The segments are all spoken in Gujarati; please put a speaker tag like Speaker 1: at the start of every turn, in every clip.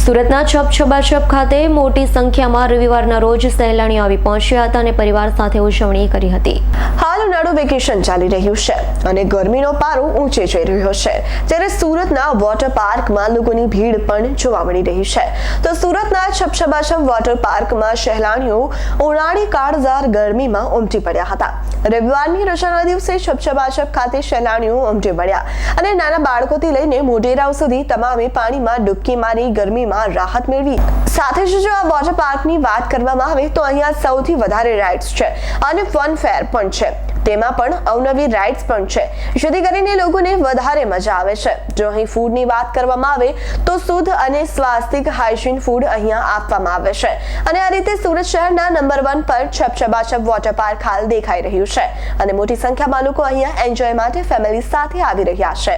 Speaker 1: સુરતના છબછબાછબ ખાતે મોટી સંખ્યામાં રવિવારના રોજ સહેલાણીઓ આવી પહોંચ્યા હતા અને પરિવાર સાથે ઉજવણી કરી હતી।
Speaker 2: હાલ ઉનાળુ વેકેશન ચાલી રહ્યું છે અને ગરમીનો પારો ઊંચે જઈ રહ્યો છે, ત્યારે સુરતના વોટર પાર્કમાં લોકોની ભીડ પણ જોવા મળી રહી છે। તો સુરતના છબછબાછબ વોટર પાર્કમાં સહેલાણીઓ ઉનાળી કાળઝાળ ગરમીમાં ઉમટી પડ્યા હતા। રવિવારની રજાના દિવસે છબછબાછબ ખાતે સહેલાણીઓ ઉમટી પડ્યા અને નાના બાળકોથી લઈને મોટેરાઓ સુધી તમામે પાણીમાં ડૂબકી મારી ગરમીમાં રાહત મેળવી। સાથે જ જો આ વોટર પાર્કની વાત કરવામાં આવે તો અહીંયા સૌથી વધારે રાઇડ્સ છે અને ફન ફેર પણ છે, તેમાં પણ અવનવી રાઇડ્સ પણ છે, જેથી કરીને લોકોને વધારે મજા આવે છે। જો અહીં ફૂડની વાત કરવામાં આવે તો શુદ્ધ અને સ્વાસ્થિક હાઇજીન ફૂડ અહીંયા આપવામાં આવે છે અને આ રીતે સુરત શહેરના નંબર 1 પર છબછબાછબ વોટર પાર્ક હાલ દેખાઈ રહ્યું છે અને મોટી સંખ્યામાં લોકો અહીંયા એન્જોય માટે ફેમિલી સાથે આવી રહ્યા છે।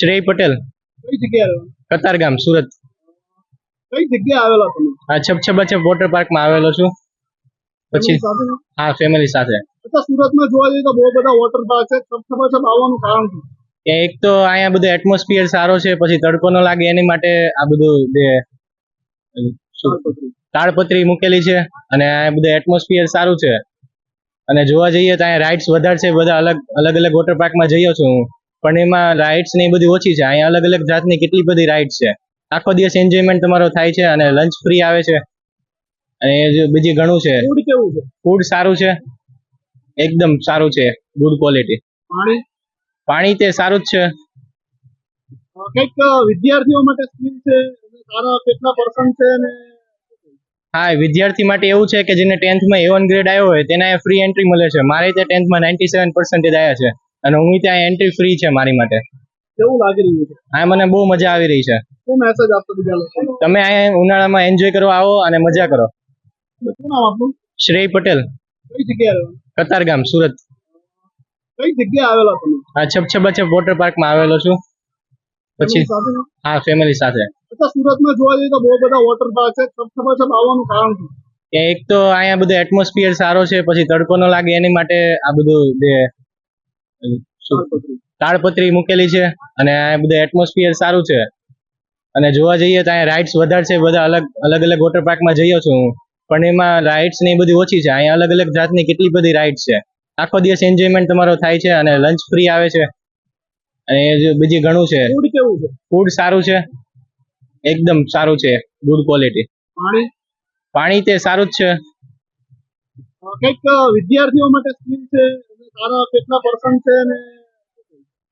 Speaker 3: શ્રેય પટેલ,
Speaker 4: કઈ જગ્યાએ
Speaker 3: કતારગામ, સુરત।
Speaker 4: કઈ જગ્યાએ આવેલા તમે?
Speaker 3: આ છબછબાછબ વોટર પાર્કમાં આવેલો છું। પછી હા, ફેમિલી સાથે।
Speaker 4: अच्छा, સુરતમાં જોવા જઈએ તો બહુ બધા વોટર પાર્ક છે, છબછબાછબ આવવાનું કારણ શું?
Speaker 3: કે એક તો અહીંયા બધું એટમોસ્ફિયર સારો છે, પછી તડકો ન લાગે એની માટે આ બધું જે તાડપત્રી મૂકેલી છે અને આ બધું એટમોસ્ફિયર સારું છે। અને જોવા જઈએ તો અહીંયા રાઇડ્સ વધારે છે, બધા અલગ અલગ વોટર પાર્કમાં જઈએ છું હું, પણ એમાં રાઇડ્સ ને એ બધી ઓછી છે। અહીંયા અલગ અલગ જાતની કેટલી બધી રાઇડ્સ છે, આખો દિવસ એન્જોયમેન્ટ તમારો થાય છે અને લંચ ફ્રી આવે છે અને બીજી ઘણું છે।
Speaker 4: ફૂડ કેવું છે?
Speaker 3: ફૂડ સારું છે, એકદમ સારું છે, ગુડ ક્વોલિટી। પાણી તે સારું જ છે।
Speaker 4: કંઈક વિદ્યાર્થીઓ માટે સ્કીમ છે, સારા કેટલા પર્સન્ટ છે અને
Speaker 3: હા, વિદ્યાર્થી માટે એવું છે કે જેને 10th માં A1 ગ્રેડ આવ્યો હોય તેને ફ્રી એન્ટ્રી મળે છે। મારે ત્યાં 10th માં 97% આવ્યા છે અને હું ત્યાં એન્ટ્રી ફ્રી છે મારી માટે।
Speaker 4: કેવું લાગી રહ્યું છે?
Speaker 3: આ મને બહુ મજા આવી રહી છે।
Speaker 4: શું મેસેજ આપશો બીજા લોકોને?
Speaker 3: તમે અહીંયા ઉનાળામાં એન્જોય કરવા આવો અને મજા કરો।
Speaker 4: શું નામ આપનું?
Speaker 3: શ્રેય પટેલ,
Speaker 4: કઈ જગ્યાએ
Speaker 3: કતારગામ, સુરત।
Speaker 4: કઈ જગ્યાએ આવેલા તમે?
Speaker 3: આ છબછબાછબ વોટર પાર્કમાં આવેલો છું। પછી હા, ફેમિલી સાથે।
Speaker 4: अच्छा, સુરતમાં જોવા જઈએ તો બહુ બધા વોટર પાર્ક છે, છબછબાછબ આવવાનું કારણ શું?
Speaker 3: કે એક તો અહીંયા બધું એટમોસ્ફિયર સારો છે, પછી તડકો ન લાગે એની માટે આ બધું જે તાડપત્રી મૂકેલી છે અને આ બધું એટમોસ્ફિયર સારું છે અને જોવા જઈએ તો અહીંયા રાઇડ્સ વધારે છે, બધા અલગ અલગ વોટર પાર્કમાં જઈએ છું હું, પણ એમાં રાઇડ્સ ને એ બધી ઓછી છે। અહીંયા અલગ અલગ જાતની કેટલી બધી રાઇડ્સ છે, આખો દિવસ એન્જોયમેન્ટ તમારો થાય છે અને લંચ ફ્રી આવે છે અને બીજી ઘણું છે।
Speaker 4: ફૂડ કેવું છે?
Speaker 3: ફૂડ સારું છે, એકદમ સારું છે, ગુડ ક્વોલિટી। પાણી તે સારું જ છે।
Speaker 4: કંઈક વિદ્યાર્થીઓ માટે સ્કીમ છે, સારા કેટલા પર્સન્ટ છે અને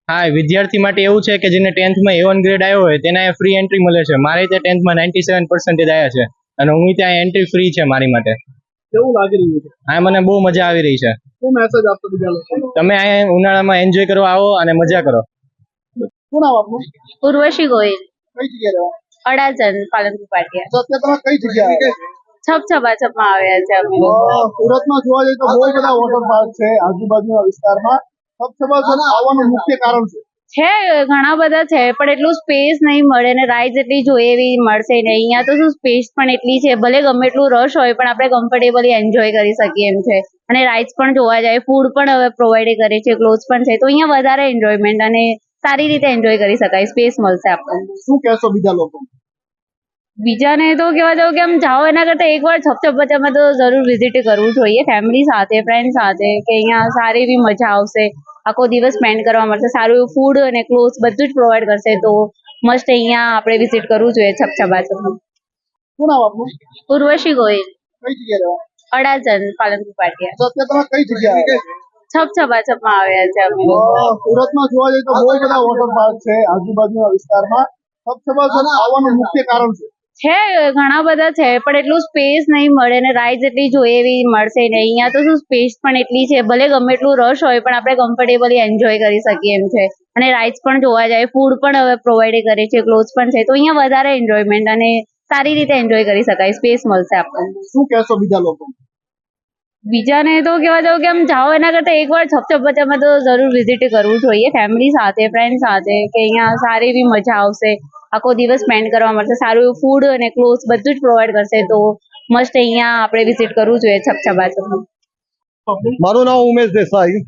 Speaker 3: હા, વિદ્યાર્થી માટે એવું છે કે જેને 10th માં A1 ગ્રેડ આવ્યો હોય તેને ફ્રી એન્ટ્રી મળે છે। મારે ત્યાં 10th માં 97% આવ્યા છે અને હું ત્યાં એન્ટ્રી ફ્રી છે મારી માટે।
Speaker 4: કેવું લાગી રહ્યું છે?
Speaker 3: આ મને બહુ મજા આવી રહી છે।
Speaker 4: શું મેસેજ આપશો બીજા લોકોને?
Speaker 3: તમે અહીંયા ઉનાળામાં એન્જોય કરવા આવો અને મજા કરો।
Speaker 4: શું નામ આપનું?
Speaker 5: ઉર્વશી ગોહિલ,
Speaker 4: કઈ જગ્યાએ
Speaker 5: અડાજણ, પાલનપુર પાટિયા।
Speaker 4: તો અત્યારે તમે કઈ જગ્યાએ
Speaker 5: છબછબાછબમાં આવ્યા છે અમે।
Speaker 4: સુરતમાં જોવા જઈએ તો બહુ બધા વોટર પાર્ક છે આજુબાજુના વિસ્તારમાં, છબછબાછબ આવવાનું મુખ્ય કારણ છે?
Speaker 5: ઘણા બધા છે, પણ એટલું સ્પેસ નહીં મળે ને રાઇડ્સ એટલી જોઈએ એવી મળશે નહીં। અહીંયા તો શું સ્પેસ પણ એટલી છે, ભલે ગમે એટલું રશ હોય પણ આપણે કમ્ફર્ટેબલી એન્જોય કરી શકીએ એમ છે અને રાઇડ્સ પણ જોવા જાય, ફૂડ પણ હવે પ્રોવાઈડ કરે છે, ક્લોથ્સ પણ છે, તો અહીંયા વધારે એન્જોયમેન્ટ અને સારી રીતે એન્જોય કરી શકાય, સ્પેસ મળશે આપણને।
Speaker 4: શું કહેશો બીજા લોકો?
Speaker 5: બીજાને તો કહેવા જાવ કે આમ જાઓ એના કરતાં એકવાર છબછબાછબમાં તો જરૂર વિઝિટ કરવું જોઈએ, ફેમિલી સાથે, ફ્રેન્ડ સાથે, કે અહીંયા સારી એવી મજા આવશે, આખો દિવસ સ્પેન્ડ કરવા મળશે, સારું એવું ફૂડ અને ક્લોથ્સ બધું જ પ્રોવાઈડ કરશે, તો મસ્ત અહીંયા આપણે વિઝિટ કરવું જોઈએ છબછબાછબમાં।
Speaker 4: શું નામ આપનું?
Speaker 5: ઉર્વશી ગોહિલ,
Speaker 4: કઈ જગ્યાએ
Speaker 5: અડાજણ, પાલનપુર પાટિયા।
Speaker 4: તો અત્યારે તમે કઈ જગ્યાએ
Speaker 5: છબછબાછબમાં આવ્યા છે અમે।
Speaker 4: સુરતમાં જોવા જઈએ તો બહુ બધા વોટર પાર્ક છે આજુબાજુના વિસ્તારમાં, છબછબાછબ આવવાનું મુખ્ય કારણ છે?
Speaker 5: ઘણા બધા છે, પણ એટલું સ્પેસ નહીં મળે ને રાઇડ્સ એટલી જોઈએ એવી મળશે નહીં। અહીંયા તો શું સ્પેસ પણ એટલી છે, ભલે ગમે એટલું રશ હોય પણ આપણે કમ્ફર્ટેબલી એન્જોય કરી શકીએ એમ છે અને રાઇડ્સ પણ જોવા જાય, ફૂડ પણ હવે પ્રોવાઈડ કરે છે, ક્લોથ્સ પણ છે, તો અહીંયા વધારે એન્જોયમેન્ટ અને સારી રીતે એન્જોય કરી શકાય, સ્પેસ મળશે આપણને।
Speaker 4: શું કહેશો બીજા લોકો?
Speaker 5: બીજાને તો કહેવા જાવ કે આમ જાઓ એના કરતાં એકવાર છબછબાછબમાં તો જરૂર વિઝિટ કરવું જોઈએ, ફેમિલી સાથે, ફ્રેન્ડ સાથે, કે અહીંયા સારી એવી મજા આવશે, આખો દિવસ સ્પેન્ડ કરવા મળશે, સારું એવું ફૂડ અને ક્લોથ્સ બધું જ પ્રોવાઈડ કરશે, તો મસ્ત અહીંયા આપણે વિઝિટ કરવું જોઈએ છબછબાછબમાં।
Speaker 6: મારું નામ ઉમેશ દેસાઈ,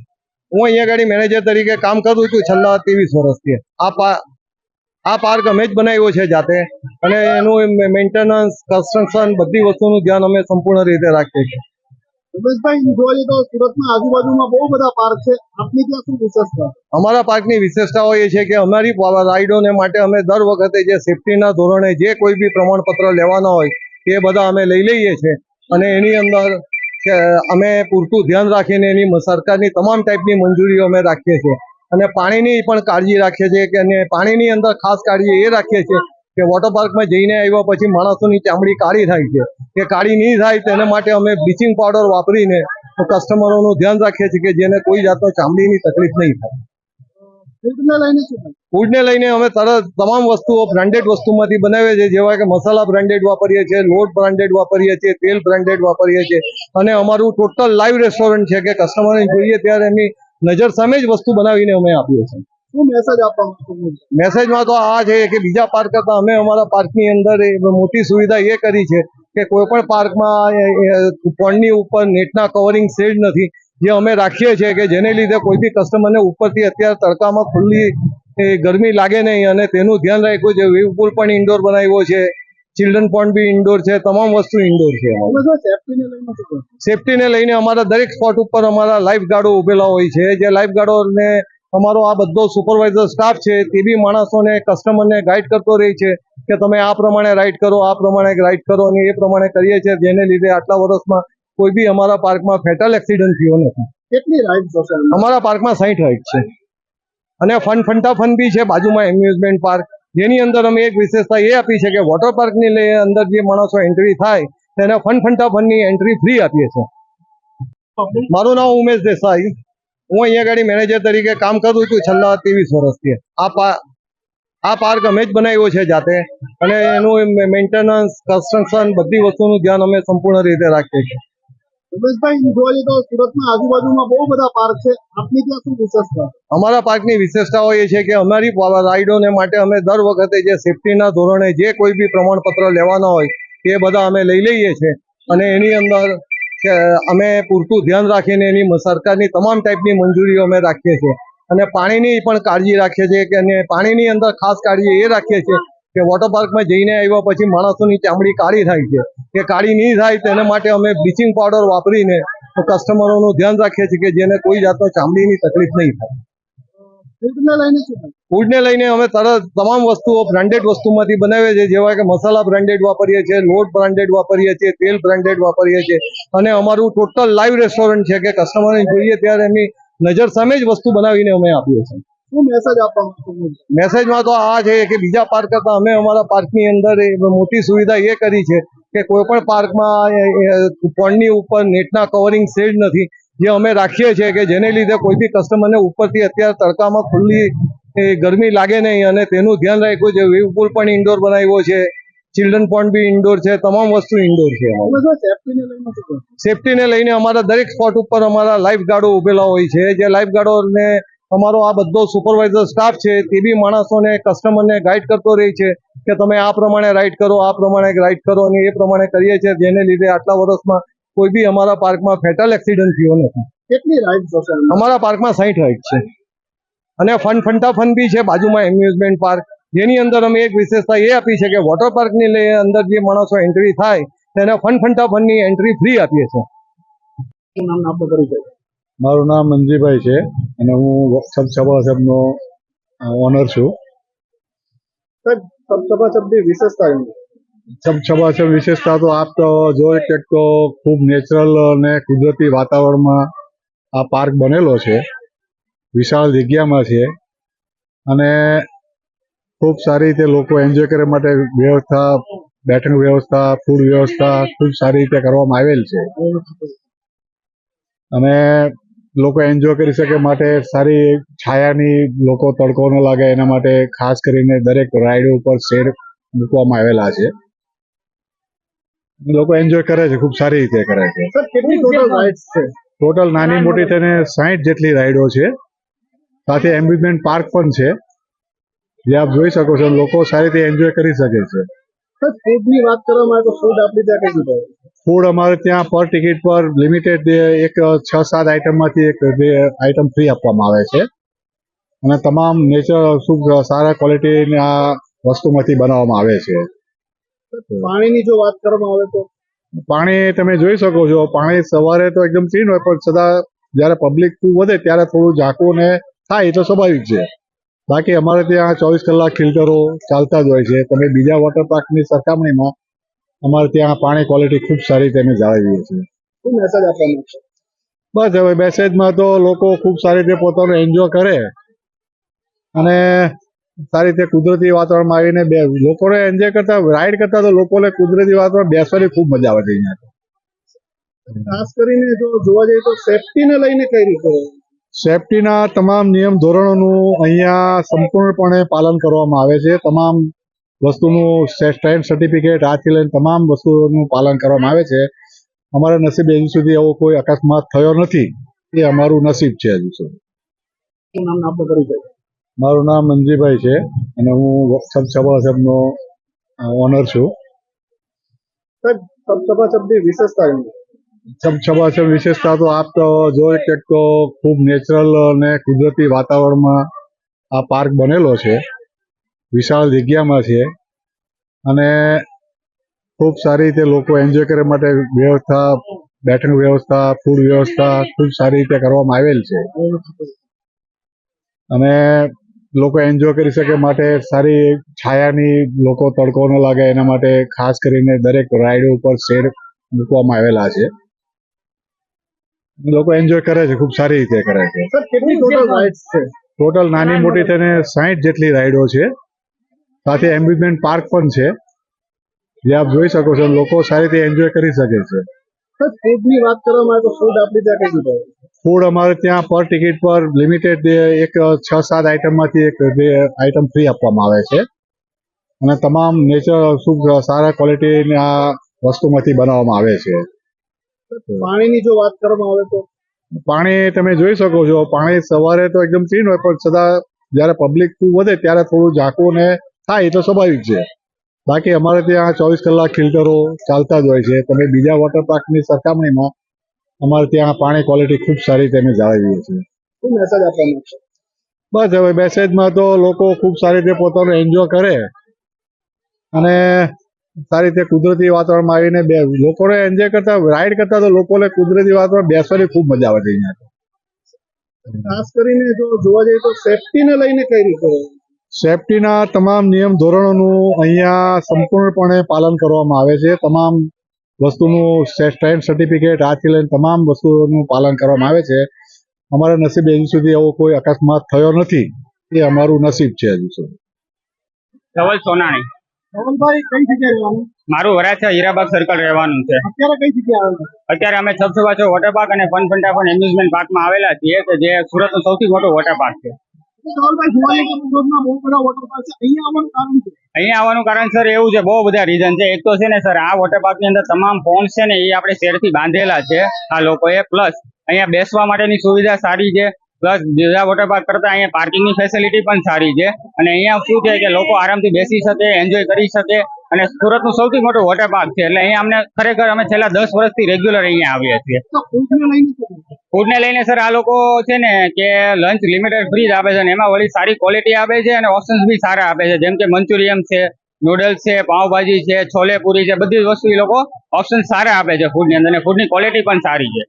Speaker 6: હું અહીંયા આગળ મેનેજર તરીકે કામ કરું છું છેલ્લા 23 વર્ષથી। આ પાર્ક અમે જ બનાવ્યો છે જાતે, અને એનું મેન્ટેનન્સ, કન્સ્ટ્રક્શન બધી વસ્તુનું ધ્યાન અમે સંપૂર્ણ રીતે રાખીએ છીએ.
Speaker 4: ઉમેશભાઈ, જોવા જઈએ તો સુરતના આજુબાજુમાં બહુ બધા પાર્ક છે, આપની ત્યાં શું વિશેષતા?
Speaker 6: અમારા પાર્કની વિશેષતાઓ એ છે કે અમારી રાઇડોને માટે અમે દર વખતે જે સેફટીના ધોરણે જે કોઈ બી પ્રમાણપત્ર લેવાના હોય એ બધા અમે લઈ લઈએ છીએ, અને એની અંદર કે અમે પૂરતું ધ્યાન રાખીને એની સરકારની તમામ ટાઈપની મંજૂરીઓ અમે રાખીએ છીએ, અને પાણીની પણ કાળજી રાખીએ છીએ કે અને પાણીની અંદર ખાસ કાળજી એ રાખીએ છીએ કે વોટર પાર્કમાં જઈને આવ્યા પછી માણસોની ચામડી કાળી થાય છે, કે કાળી નહીં થાય તેના માટે અમે બ્લીચિંગ પાવડર વાપરીને કસ્ટમરોનું ધ્યાન રાખીએ છીએ કે જેને કોઈ જાતનો ચામડીની તકલીફ નહીં થાય.
Speaker 4: ફૂડને લઈને શું થાય?
Speaker 6: ફૂડને લઈને અમે તરત તમામ વસ્તુઓ બ્રાન્ડેડ વસ્તુમાંથી બનાવીએ છીએ, જેવા કે મસાલા બ્રાન્ડેડ વાપરીએ છીએ, લોટ બ્રાન્ડેડ વાપરીએ છીએ, તેલ બ્રાન્ડેડ વાપરીએ છીએ, અને અમારું ટોટલ લાઈવ રેસ્ટોરન્ટ છે કે કસ્ટમરને જોઈએ ત્યારે એમની નજર સામે જ વસ્તુ બનાવીને અમે આપીએ છીએ.
Speaker 4: શું મેસેજ આપવા માંગો છો?
Speaker 6: મેસેજમાં તો આ છે કે બીજા પાર્ક કરતા અમે અમારા પાર્કની અંદર મોટી સુવિધા એ કરી છે કે કોઈ પણ પાર્કમાં પણની ઉપર નેટના કવરિંગ શેડ નથી, જે અમે રાખીએ છીએ કે જેને લીધે કોઈ બી કસ્ટમરને ઉપરથી અત્યારે તડકામાં ખુલ્લી ગરમી લાગે નહીં, અને તેનું ધ્યાન રાખ્યું છે. વેવ પુલ પણ ઇન્ડોર બનાવ્યો છે, ચિલ્ડ્રન પોન્ડ બી ઇન્ડોર છે, તમામ વસ્તુ ઇન્ડોર છે.
Speaker 4: સેફટીને લઈને શું થાય?
Speaker 6: સેફટીને લઈને અમારા દરેક સ્પોટ ઉપર અમારા લાઈફ ગાર્ડો ઉભેલા હોય છે, જે લાઈફ ગાર્ડોને અમારો આ બધો સુપરવાઇઝર સ્ટાફ છે તે બી માણસોને, કસ્ટમરને ગાઈડ કરતો રહે છે કે તમે આ પ્રમાણે રાઈડ કરો, આ પ્રમાણે રાઈડ કરો, અને એ પ્રમાણે કરીએ છીએ, જેને લીધે આટલા વર્ષમાં કોઈ બી અમારા પાર્કમાં ફેટલ એક્સિડન્ટ થયો નથી.
Speaker 4: કેટલી રાઇડ્સ હશે?
Speaker 6: અમારા પાર્કમાં 60 રાઈડ છે, અને ફંટા ફન બી છે બાજુમાં એમ્યુઝમેન્ટ પાર્ક, જેની અંદર અમે એક વિશેષતા એ આપી છે કે વોટર પાર્કની અંદર જે માણસો એન્ટ્રી થાય તેને ફંટા ફનની એન્ટ્રી ફ્રી આપીએ છીએ. મારું નામ ઉમેશ દેસાઈ, હું અહીંયા ગાડી મેનેજર તરીકે કામ કરું છું છેલ્લા 23 વર્ષથી. આ પાર્ક અમે જ બનાવ્યો છે જાતે, અને એનું મેન્ટેનન્સ, કન્સ્ટ્રક્શન બધી વસ્તુનું ધ્યાન અમે સંપૂર્ણ રીતે રાખીએ છીએ.
Speaker 4: ઉમેશભાઈ, જોવા જઈએ તો સુરતના આજુબાજુમાં બહુ બધા પાર્ક છે, આપની ત્યાં શું વિશેષતા?
Speaker 6: અમારા પાર્કની વિશેષતાઓ એ છે કે અમારી રાઇડોને માટે અમે દર વખતે જે સેફટીના ધોરણે જે કોઈ બી પ્રમાણપત્ર લેવાના હોય એ બધા અમે લઈ લઈએ છીએ, અને એની અંદર કે અમે પૂરતું ધ્યાન રાખીને એની સરકારની તમામ ટાઈપની મંજૂરીઓ અમે રાખીએ છીએ, અને પાણીની પણ કાળજી રાખીએ છીએ કે અને પાણીની અંદર ખાસ કાળજી એ રાખીએ છીએ કે વોટર પાર્કમાં જઈને આવ્યા પછી માણસોની ચામડી કાળી થાય છે, કે કાળી નહીં થાય તેના માટે અમે બ્લીચિંગ પાવડર વાપરીને કસ્ટમરોનું ધ્યાન રાખીએ છીએ કે જેને કોઈ જાતનો ચામડીની તકલીફ નહીં થાય.
Speaker 4: ફૂડને લઈને શું થાય?
Speaker 6: ફૂડને લઈને અમે તરત તમામ વસ્તુઓ બ્રાન્ડેડ વસ્તુમાંથી બનાવીએ છીએ, જેવા કે મસાલા બ્રાન્ડેડ વાપરીએ છીએ, લોટ બ્રાન્ડેડ વાપરીએ છીએ, તેલ બ્રાન્ડેડ વાપરીએ છીએ, અને અમારું ટોટલ લાઈવ રેસ્ટોરન્ટ છે કે કસ્ટમરને જોઈએ ત્યારે એમની નજર સામે જ વસ્તુ બનાવીને અમે આપીએ છીએ.
Speaker 4: શું મેસેજ આપવા માંગો છો?
Speaker 6: મેસેજમાં તો આ છે કે બીજા પાર્ક કરતા અમે અમારા પાર્કની અંદર મોટી સુવિધા એ કરી છે કે કોઈ પણ પાર્કમાં પણની ઉપર નેટના કવરિંગ શેડ નથી, જે અમે રાખીએ છીએ કે જેને લીધે કોઈ બી કસ્ટમરને ઉપરથી અત્યારે તડકામાં ખુલ્લી ગરમી લાગે નહીં, અને તેનું ધ્યાન રાખ્યું છે. વેવ પુલ પણ ઇન્ડોર બનાવ્યો છે, ચિલ્ડ્રન પોન્ડ બી ઇન્ડોર છે, તમામ વસ્તુ ઇન્ડોર છે.
Speaker 4: સેફટીને લઈને શું થાય?
Speaker 6: સેફટીને લઈને અમારા દરેક સ્પોટ ઉપર અમારા લાઈફ ગાર્ડો ઉભેલા હોય છે, જે લાઈફ ગાર્ડોને અમારો આ બધો સુપરવાઇઝર સ્ટાફ છે તે બી માણસોને, કસ્ટમરને ગાઈડ કરતો રહે છે કે તમે આ પ્રમાણે રાઈડ કરો, આ પ્રમાણે રાઈડ કરો, અને એ પ્રમાણે કરીએ છીએ, જેને લીધે આટલા વર્ષમાં કોઈ બી અમારા પાર્કમાં ફેટલ એક્સિડન્ટ થયો નથી.
Speaker 4: કેટલી રાઇડ્સ હશે?
Speaker 6: અમારા પાર્કમાં 60 રાઈડ છે, અને ફંટા ફન બી છે બાજુમાં એમ્યુઝમેન્ટ પાર્ક, જેની અંદર અમે એક વિશેષતા એ આપી છે કે વોટર પાર્કની અંદર જે માણસો એન્ટ્રી થાય તેને ફંટા ફનની એન્ટ્રી ફ્રી આપીએ છીએ.
Speaker 4: શું નામ આપનો પરિચય?
Speaker 7: મારું નામ મંજીભાઈ છે, અને હું સબસભાસબનો ઓનર છું.
Speaker 4: સાહેબ, સબસભાસબની વિશેષતા શું?
Speaker 7: સબસભાસબ વિશેષતા તો આપ તો જો એક તો ખૂબ નેચરલ અને કુદરતી વાતાવરણમાં આ પાર્ક બનેલો છે, વિશાળ જગ્યામાં છે, અને ખૂબ સારી રીતે લોકો એન્જોય કરવા માટે વ્યવસ્થા, બેઠકની વ્યવસ્થા, ફૂડ વ્યવસ્થા ખૂબ સારી રીતે કરવામાં આવેલ છે, અને લોકો એન્જોય કરી શકે માટે સારી છાયાની, લોકો તડકો ન લાગે એના માટે ખાસ કરીને દરેક રાઈડ ઉપર શેડ મૂકવામાં આવેલા છે. લોકો એન્જોય કરે છે, ખૂબ સારી રીતે કરે છે.
Speaker 4: સર, કેટલી ટોટલ રાઇડ્સ છે?
Speaker 7: ટોટલ નાની મોટી થઈને 60 જેટલી રાઈડો છે, સાથે એમ્યુઝમેન્ટ પાર્ક પણ છે, જે આપ જોઈ શકો છો. લોકો સારી રીતે એન્જોય કરી શકે છે.
Speaker 4: સર, ફૂડની વાત કરવામાં આવે તો ફૂડ આપણી ત્યાં કઈ રીતે?
Speaker 7: ફૂડ અમારે ત્યાં પર ટિકિટ પર લિમિટેડ એક 6-7 આઈટમમાંથી એક આઈટમ ફ્રી આપવામાં આવે છે, અને તમામ નેચર સારા ક્વોલિટીના વસ્તુમાંથી બનાવવામાં આવે છે.
Speaker 4: પાણીની જો વાત કરવામાં આવે તો
Speaker 7: પાણી તમે જોઈ શકો છો, પાણી સવારે તો એકદમ ક્લીન હોય, પણ છતાં જ્યારે પબ્લિક વધે ત્યારે થોડું ઝાંખું ને થાય એ તો સ્વાભાવિક છે. બાકી અમારે ત્યાં 24 કલાક ફિલ્ટરો ચાલતા જ હોય છે. તમે બીજા વોટર પાર્કની સરખામણીમાં અમારે ત્યાં પાણી ક્વોલિટી ખૂબ સારી રીતે અમે જાળવીએ છીએ.
Speaker 4: શું મેસેજ આપવા માંગશો?
Speaker 7: બસ હવે મેસેજમાં તો લોકો ખૂબ સારી રીતે પોતાનું એન્જોય કરે અને સારી રીતે કુદરતી વાતાવરણમાં આવીને લોકોને એન્જોય કરતા, રાઈડ કરતા તો લોકોને કુદરતી વાતાવરણ બેસવાની ખૂબ મજા આવે છે અહીંયા.
Speaker 4: ખાસ કરીને જો જોવા જઈએ તો સેફટીને લઈને કઈ રીતે?
Speaker 7: સેફટીના તમામ નિયમ ધોરણોનું અહીંયા સંપૂર્ણપણે પાલન કરવામાં આવે છે. તમામ વસ્તુનું સ્ટેન્ડ સર્ટિફિકેટ આથી લઈને તમામ વસ્તુઓનું પાલન કરવામાં આવે છે. અમારા નસીબે હજુ સુધી એવો કોઈ અકસ્માત થયો નથી, એ અમારું નસીબ છે હજુ સુધી.
Speaker 4: શું નામ આપનો પરિચય?
Speaker 7: મારું નામ મંજીભાઈ છે અને હું સભાસદનો ઓનર છું.
Speaker 4: સાહેબ, સભાસદની વિશેષતા
Speaker 7: સભાસદ વિશેષતા તો આપ તો જોઈ કે તો ખૂબ નેચરલ અને કુદરતી વાતાવરણમાં આ પાર્ક બનેલો છે. વિશાળ જગ્યામાં છે અને ખૂબ સારી રીતે લોકો એન્જોય કરવા માટે વ્યવસ્થા, બેઠકની વ્યવસ્થા, ફૂડ વ્યવસ્થા ખૂબ સારી રીતે કરવામાં આવેલ છે અને લોકો એન્જોય કરી શકે માટે સારી છાયાની, લોકો તડકો ન લાગે એના માટે ખાસ કરીને દરેક રાઈડો ઉપર શેડ મૂકવામાં આવેલા છે. લોકો એન્જોય કરે છે, ખૂબ સારી રીતે કરે છે.
Speaker 4: સર, કેટલી ટોટલ રાઇડ્સ છે?
Speaker 7: ટોટલ નાની મોટી થઈને 60 જેટલી રાઈડો છે. સાથે એમ્યુઝમેન્ટ પાર્ક પણ છે, જે આપ જોઈ શકો છો. લોકો સારી રીતે એન્જોય કરી શકે છે.
Speaker 4: સર, ફૂડની વાત કરવામાં આવે તો ફૂડ આપણી ત્યાં કઈ રીતે?
Speaker 7: ફૂડ અમારે ત્યાં પર ટિકિટ પર લિમિટેડ એક 6-7 આઈટમમાંથી એક આઈટમ ફ્રી આપવામાં આવે છે અને તમામ નેચર સારા ક્વોલિટીના વસ્તુમાંથી બનાવવામાં આવે છે.
Speaker 4: પાણીની જો વાત કરવામાં આવે તો
Speaker 7: પાણી તમે જોઈ શકો છો, પાણી સવારે તો એકદમ ક્લીન હોય, પણ છતાં જ્યારે પબ્લિક વધે ત્યારે થોડું ઝાંખું ને થાય એ તો સ્વાભાવિક છે. બાકી અમારે ત્યાં 24 કલાક ફિલ્ટરો ચાલતા જ હોય છે. તમે બીજા વોટર પાર્કની સરખામણીમાં અમારે ત્યાં પાણી ક્વોલિટી ખૂબ સારી રીતે અમે જાળવીએ છીએ.
Speaker 4: શું મેસેજ આપવા માંગશો?
Speaker 7: બસ હવે મેસેજમાં તો લોકો ખૂબ સારી રીતે પોતાનું એન્જોય કરે અને સારી રીતે કુદરતી વાતાવરણમાં આવીને લોકોને એન્જોય કરતા, રાઈડ કરતા તો લોકોને કુદરતી વાતાવરણ બેસવાની ખૂબ મજા આવે છે અહીંયા.
Speaker 4: ખાસ કરીને જો જોવા જઈએ તો સેફટીને લઈને કઈ રીતે?
Speaker 7: સેફટીના તમામ નિયમ ધોરણોનું અહીંયા સંપૂર્ણપણે પાલન કરવામાં આવે છે. તમામ વસ્તુનું સ્ટેન્ડ સર્ટિફિકેટ આથી લઈને તમામ વસ્તુઓનું પાલન કરવામાં આવે છે. અમારા નસીબે હજુ સુધી એવો કોઈ અકસ્માત થયો નથી, એ અમારું નસીબ છે હજુ સુધી.
Speaker 8: ધવલ સોનાણી.
Speaker 4: ધવલભાઈ, કઈ જગ્યાએ રહેવાનું?
Speaker 8: મારું વરાછા હીરાબાગ સર્કલ રહેવાનું છે.
Speaker 4: અત્યારે કઈ જગ્યાએ આવેલા?
Speaker 8: અત્યારે અમે છબછબા વોટર પાર્ક અને ફન ફંટાફન એમ્યુઝમેન્ટ પાર્કમાં આવેલા છીએ, કે જે સુરતનો સૌથી મોટો વોટર પાર્ક છે.
Speaker 4: ધવલભાઈ, જોવા જઈએ તો સુરતમાં બહુ બધા વોટર પાર્ક છે. અહીંયા આવવાનું કારણ છે?
Speaker 8: અહીંયા આવવાનું કારણ સર એવું છે, બહુ બધા રીઝન છે. એક તો છે ને સર, આ વોટર પાર્કની અંદર તમામ પોન્ડ્સ છે ને એ આપણે શેરથી બાંધેલા છે આ લોકોએ. પ્લસ અહીંયા બેસવા માટેની સુવિધા સારી છે. પ્લસ બીજા વોટર પાર્ક કરતા અહીંયા પાર્કિંગની ફેસિલિટી પણ સારી છે અને અહીંયા શું છે કે લોકો આરામથી બેસી શકે, એન્જોય કરી શકે અને સુરતનું સૌથી મોટું વોટર પાર્ક છે. એટલે અહીંયા અમને ખરેખર અમે છેલ્લા 10 વર્ષથી રેગ્યુલર અહીંયા આવીએ છીએ. ફૂડને લઈને સર, આ લોકો છે ને કે લંચ લિમિટેડ ફ્રી જ આપે છે અને એમાં વળી સારી ક્વોલિટી આપે છે અને ઓપ્શન્સ બી સારા આપે છે. જેમ કે મંચુરિયન છે, નૂડલ્સ છે, પાવભાજી છે, છોલે પૂરી છે, બધી જ વસ્તુ એ લોકો ઓપ્શન સારા આપે છે ફૂડની અંદર અને ફૂડની ક્વોલિટી પણ સારી છે.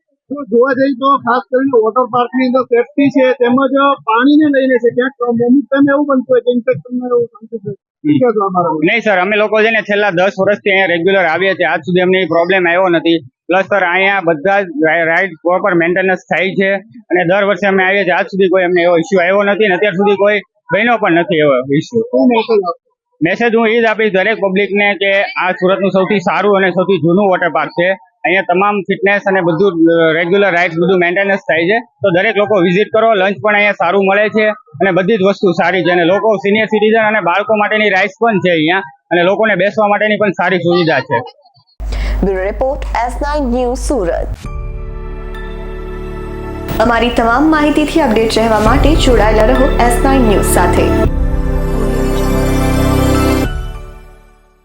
Speaker 4: જોવા જઈએ તો ખાસ કરીને વોટર પાર્ક ની અંદર સેફટી છે, તેમજ પાણીને લઈને છે. ક્યાંક અમુક ટાઈમ એવું બનતું હોય કે ઇન્ફેક્શન
Speaker 8: નહીં સર, અમે લોકો છે ને છેલ્લા 10 વર્ષથી અહીંયા રેગ્યુલર આવીએ છીએ. આજ સુધી અમને પ્રોબ્લેમ આવ્યો નથી. પ્લસ સર, અહીંયા બધા જ રાઇડ પ્રોપર મેન્ટેનન્સ થાય છે અને દર વર્ષે અમે આવીએ છીએ. આજ સુધી કોઈ અમને એવો ઇસ્યુ આવ્યો નથી અને અત્યાર સુધી કોઈ બન્યો પણ નથી એવો ઇસ્યુ. મેસેજ હું એ જ આપીશ દરેક પબ્લિકને કે આ સુરતનું સૌથી સારું અને સૌથી જૂનું વોટર પાર્ક છે. અહીંયા તમામ ફિટનેસ અને બધું રેગ્યુલર રાઇડ્સ બધું મેન્ટેનન્સ થાય છે. તો દરેક લોકો વિઝિટ કરો. લંચ પણ અહીંયા સારું મળે છે અને બધી જ વસ્તુ સારી છે અને લોકો સિનિયર સિટીઝન અને બાળકો માટેની રાઇડ્સ પણ છે અહીંયા અને લોકોને બેસવા માટેની પણ સારી સુવિધા છે.
Speaker 2: Bureau report S9 news Surat. અમારી તમામ માહિતીથી અપડેટ રહેવા માટે જોડાયેલા રહો S9 ન્યૂઝ સાથે.